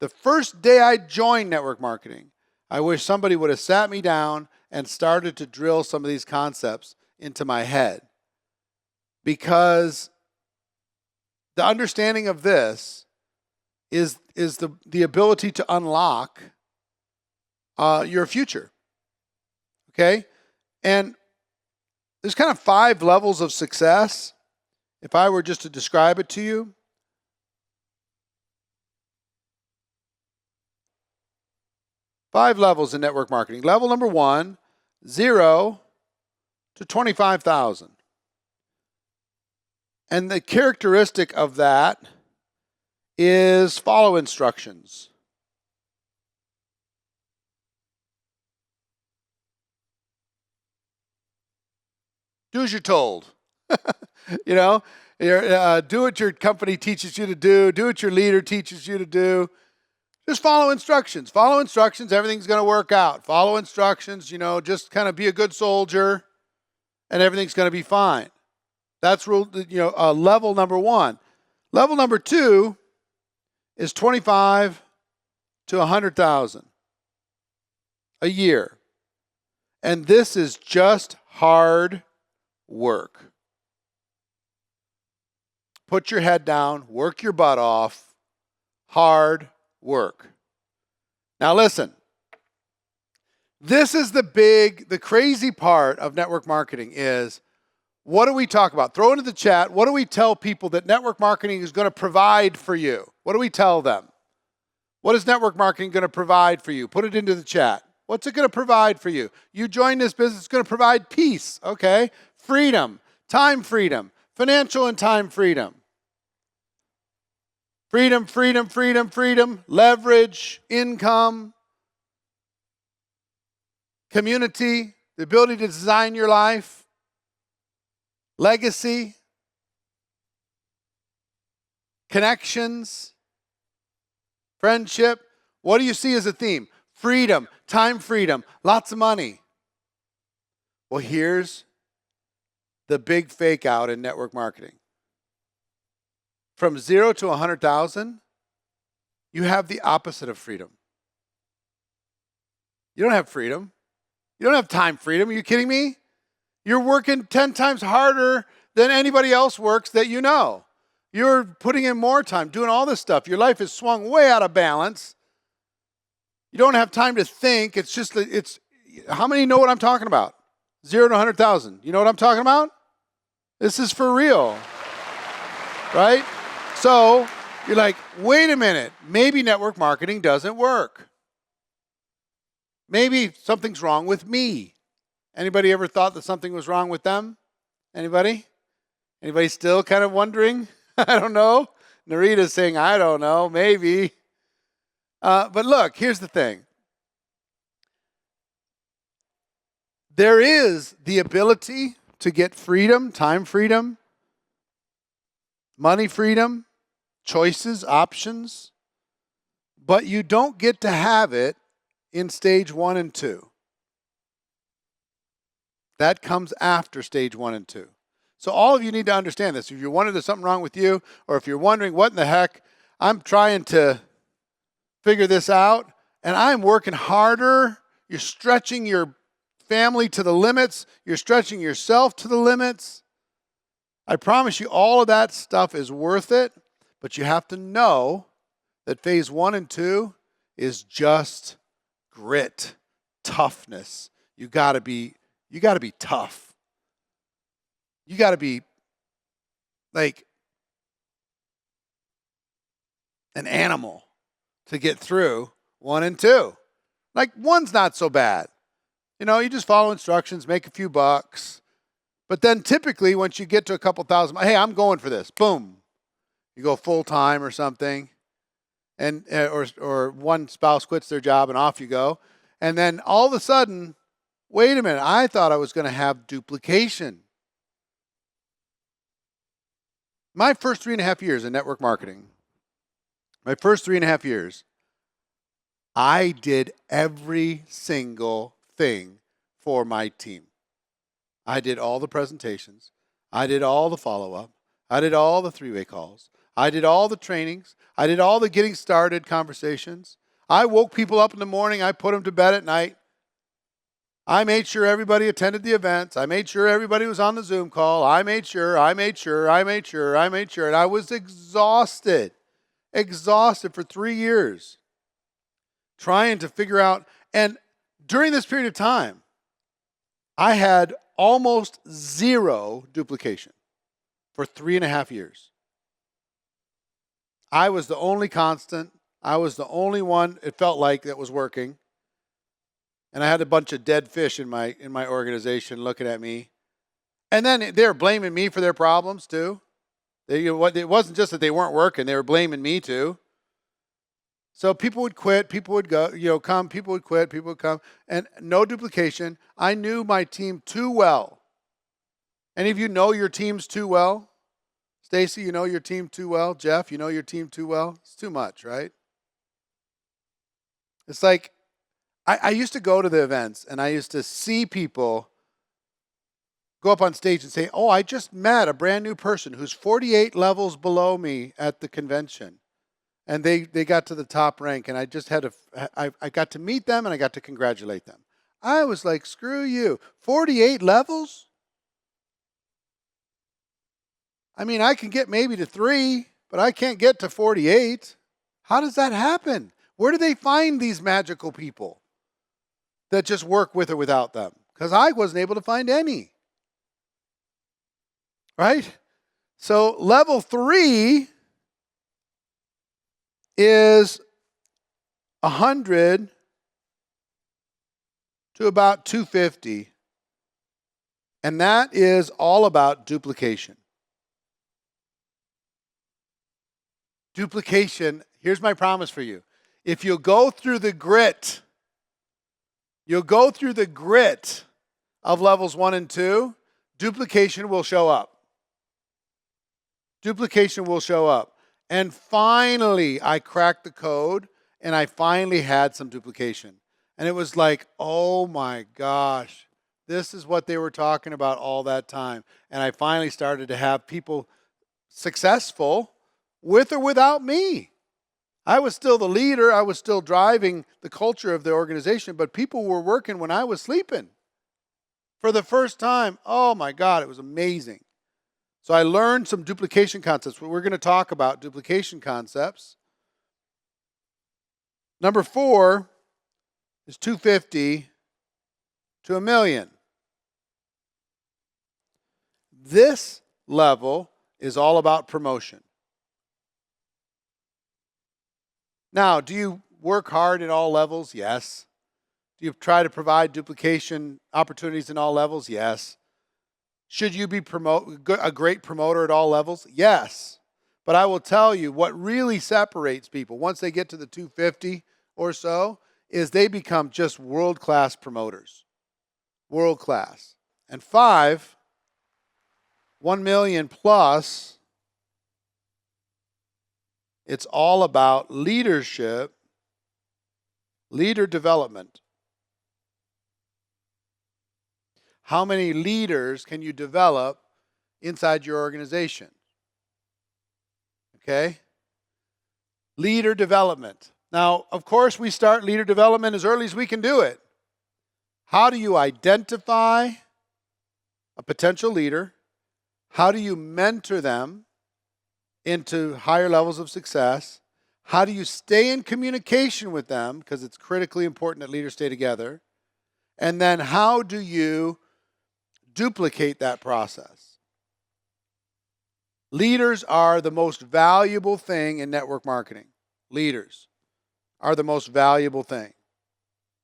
The first day I joined network marketing, I wish somebody would have sat me down and started to drill some of these concepts into my head. Because the understanding of this is the ability to unlock your future. Okay? And there's kind of 5 levels of success. If I were just to describe it to you, 5 levels in network marketing. Level number 1, 0 to 25,000. And the characteristic of that is follow instructions. Do as you're told. You know, do what your company teaches you to do what your leader teaches you to do. Just follow instructions. Follow instructions, everything's going to work out. Follow instructions, just kind of be a good soldier, and everything's going to be fine. That's level number 1. Level number 2 is 25 to 100,000 a year. And this is just hard work. Put your head down, work your butt off, hard work. Now listen, this is the crazy part of network marketing is, what do we talk about? Throw it into the chat. What do we tell people that network marketing is going to provide for you? What do we tell them? What is network marketing going to provide for you? Put it into the chat. What's it going to provide for you? You join this business, it's going to provide peace, okay? Freedom, time freedom, financial and time freedom. Freedom, freedom, freedom, freedom, leverage, income, community, the ability to design your life, legacy, connections, friendship. What do you see as a theme? Freedom, time freedom, lots of money. Well, here's the big fake out in network marketing. From 0 to 100,000, you have the opposite of freedom. You don't have freedom. You don't have time freedom. Are you kidding me? You're working 10 times harder than anybody else works that you know. You're putting in more time, doing all this stuff. Your life is swung way out of balance. You don't have time to think. How many know what I'm talking about? 0 to 100,000. You know what I'm talking about? This is for real, right? So you're like, wait a minute, maybe network marketing doesn't work. Maybe something's wrong with me. Anybody ever thought that something was wrong with them? Anybody? Anybody still kind of wondering? I don't know. Narita's saying, I don't know, maybe. But look, here's the thing. There is the ability to get freedom, time freedom, money freedom, choices, options, but you don't get to have it in stage 1 and 2. That comes after stage 1 and 2. So all of you need to understand this. If you're wondering there's something wrong with you, or if you're wondering what in the heck, I'm trying to figure this out, and I'm working harder. You're stretching your family to the limits. You're stretching yourself to the limits. I promise you all of that stuff is worth it, but you have to know that phase 1 and 2 is just grit, toughness. You got to be tough. You got to be like an animal to get through 1 and 2. Like 1's not so bad. You just follow instructions, make a few bucks. But then typically once you get to a couple thousand, hey, I'm going for this. Boom. You go full time or something. And or one spouse quits their job and off you go. And then all of a sudden, wait a minute, I thought I was going to have duplication. My first 3.5 years in network marketing, I did every single thing for my team. I did all the presentations. I did all the follow-up. I did all the 3-way calls. I did all the trainings. I did all the getting started conversations. I woke people up in the morning. I put them to bed at night. I made sure everybody attended the events. I made sure everybody was on the Zoom call. I made sure. And I was exhausted for 3 years trying to figure out. And during this period of time, I had almost zero duplication for 3.5 years. I was the only constant. I was the only one, it felt like, that was working. And I had a bunch of dead fish in my organization looking at me. And then they were blaming me for their problems too. It wasn't just that they weren't working, they were blaming me too. So people would quit, people would go, come, people would quit, people would come. And no duplication. I knew my team too well. Any of you know your teams too well? Stacy, you know your team too well? Jeff, you know your team too well? It's too much, right? It's like, I used to go to the events and I used to see people go up on stage and say, oh, I just met a brand new person who's 48 levels below me at the convention. And they got to the top rank and I got to meet them and I got to congratulate them. I was like, screw you. 48 levels? I mean, I can get maybe to 3, but I can't get to 48. How does that happen? Where do they find these magical people that just work with or without them? Because I wasn't able to find any. Right? So level 3 is 100 to about 250. And that is all about duplication. Duplication, here's my promise for you. If you'll go through the grit, of levels 1 and 2, duplication will show up. Duplication will show up. And finally, I cracked the code, and I finally had some duplication. And it was like, oh my gosh, this is what they were talking about all that time. And I finally started to have people successful with or without me. I was still the leader. I was still driving the culture of the organization, but people were working when I was sleeping. For the first time, oh my God, it was amazing. So I learned some duplication concepts. We're going to talk about duplication concepts. Number 4 is 250 to 1 million. This level is all about promotion. Now, do you work hard at all levels? Yes. Do you try to provide duplication opportunities in all levels? Yes. Should you be a great promoter at all levels? Yes. But I will tell you what really separates people once they get to the 250 or so is they become just world-class promoters. World-class. And 5, 1 million plus, it's all about leadership, leader development. How many leaders can you develop inside your organization? Okay? Leader development. Now, of course, we start leader development as early as we can do it. How do you identify a potential leader? How do you mentor them into higher levels of success? How do you stay in communication with them? Because it's critically important that leaders stay together. And then how do you duplicate that process? Leaders are the most valuable thing in network marketing. Leaders are the most valuable thing.